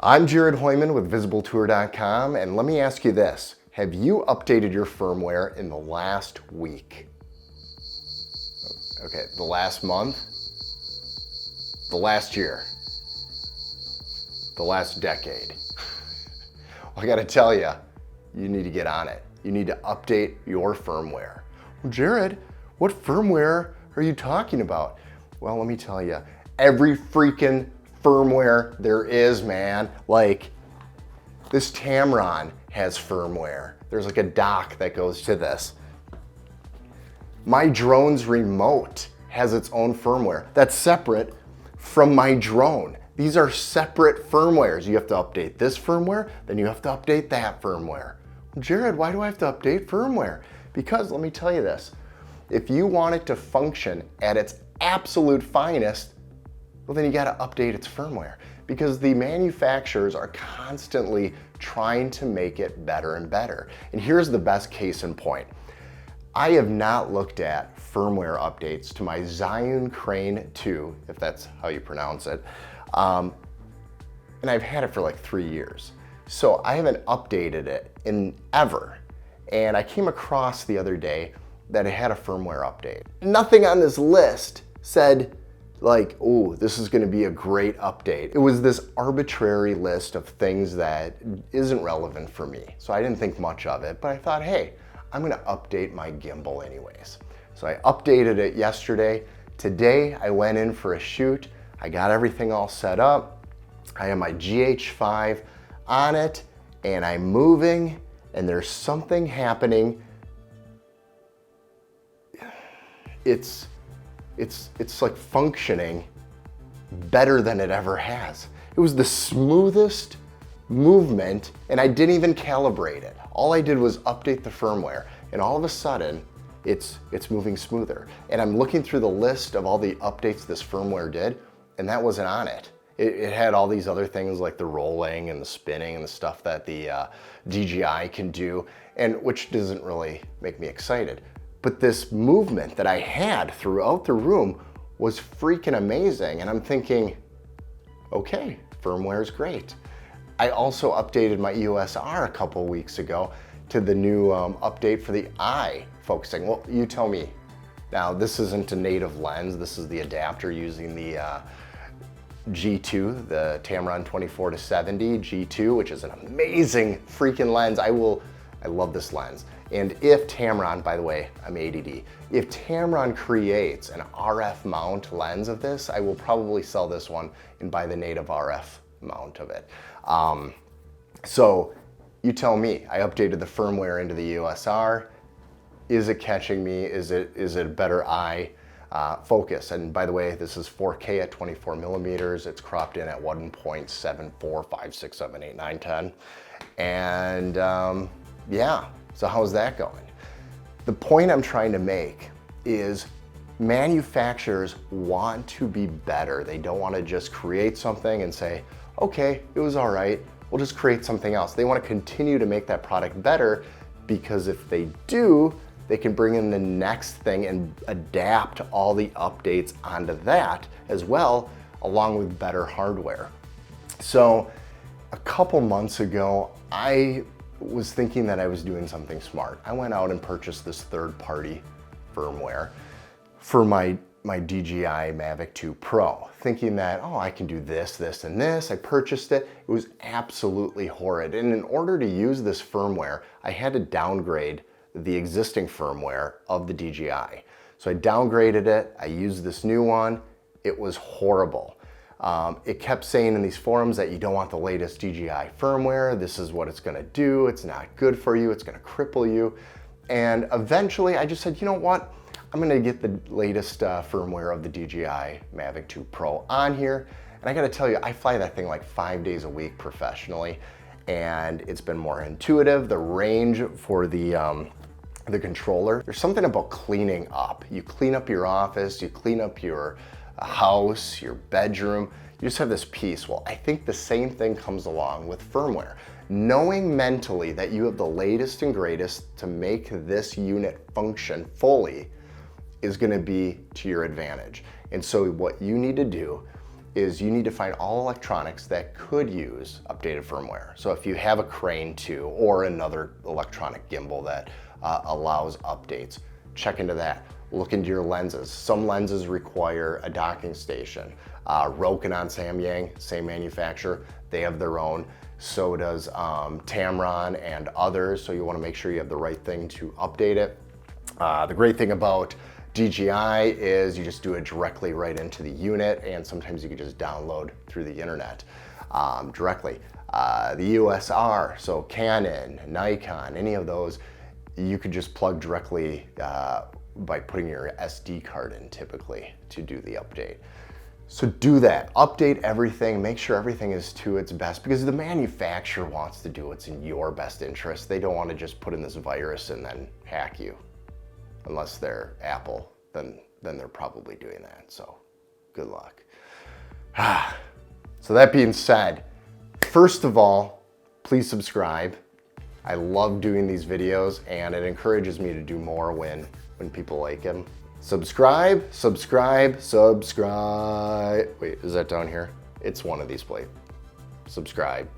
I'm Jared Hoyman with VisibleTour.com, and let me ask you this. Have you updated your firmware in the last week? Okay, the last month? The last year? The last decade? Well, I gotta tell you, you need to get on it. You need to update your firmware. Well, Jared, what firmware are you talking about? Well, let me tell you, every freaking firmware there is, man. Like, this Tamron has firmware. There's like a dock that goes to this. My drone's remote has its own firmware that's separate from my drone. These are separate firmwares. You have to update this firmware, then you have to update that firmware. Jared, why do I have to update firmware? Because let me tell you this, if you want it to function at its absolute finest, well, then you gotta update its firmware, because the manufacturers are constantly trying to make it better and better. And here's the best case in point. I have not looked at firmware updates to my Zion Crane 2, if that's how you pronounce it, and I've had it for like 3 years. So I haven't updated it in ever. And I came across the other day that it had a firmware update. Nothing on this list said like, oh, this is gonna be a great update. It was this arbitrary list of things that isn't relevant for me. So I didn't think much of it, but I thought, hey, I'm gonna update my gimbal anyways. So I updated it yesterday. Today I went in for a shoot. I got everything all set up. I have my GH5 on it and I'm moving and there's something happening. It's like functioning better than it ever has. It was the smoothest movement and I didn't even calibrate it. All I did was update the firmware and all of a sudden it's moving smoother. And I'm looking through the list of all the updates this firmware did and that wasn't on it. It had all these other things like the rolling and the spinning and the stuff that the DJI can do, and which doesn't really make me excited. But this movement that I had throughout the room was freaking amazing. And I'm thinking, okay, firmware is great. I also updated my EOS R a couple weeks ago to the new update for the eye focusing. Well, you tell me. Now, this isn't a native lens. This is the adapter using the G2, the Tamron 24-70 G2, which is an amazing freaking lens. I love this lens. And if Tamron, by the way, I'm ADD, if Tamron creates an RF mount lens of this, I will probably sell this one and buy the native RF mount of it. So you tell me, I updated the firmware into the EOS R. Is it catching me? Is it a better eye focus? And by the way, this is 4K at 24 millimeters. It's cropped in at 1.74, 5, 6, 7, 8, 9, 10. And yeah. So how's that going? The point I'm trying to make is manufacturers want to be better. They don't want to just create something and say, okay, it was all right, we'll just create something else. They want to continue to make that product better, because if they do, they can bring in the next thing and adapt all the updates onto that as well, along with better hardware. So a couple months ago, I was thinking that I was doing something smart. I went out and purchased this third-party firmware for my DJI Mavic 2 Pro, thinking that, oh, I can do this, this, and this. I purchased it. It was absolutely horrid. And in order to use this firmware, I had to downgrade the existing firmware of the DJI. So I downgraded it. I used this new one. It was horrible. It kept saying in these forums that you don't want the latest DJI firmware. This is what it's gonna do. It's not good for you. It's gonna cripple you. And eventually I just said, you know what? I'm gonna get the latest firmware of the DJI Mavic 2 Pro on here. And I gotta tell you, I fly that thing like 5 days a week professionally, and it's been more intuitive. The range for the controller, there's something about cleaning up. You clean up your office, you clean up your house, your bedroom, you just have this peace. Well, I think the same thing comes along with firmware. Knowing mentally that you have the latest and greatest to make this unit function fully is gonna be to your advantage. And so what you need to do is you need to find all electronics that could use updated firmware. So if you have a Crane 2 or another electronic gimbal that allows updates, check into that. Look into your lenses. Some lenses require a docking station. Rokinon, Samyang, same manufacturer, they have their own. So does Tamron and others, so you want to make sure you have the right thing to update it. The great thing about DJI is you just do it directly right into the unit, and sometimes you can just download through the internet directly. The USR, so Canon, Nikon, any of those, you could just plug directly by putting your SD card in typically to do the update. So do that, update everything, make sure everything is to its best, because the manufacturer wants to do what's in your best interest. They don't want to just put in this virus and then hack you. Unless they're Apple, then they're probably doing that, so good luck. So that being said, first of all, please subscribe. I love doing these videos, and it encourages me to do more when people like them. Subscribe, subscribe, subscribe. Wait, is that down here? It's one of these, please. Subscribe.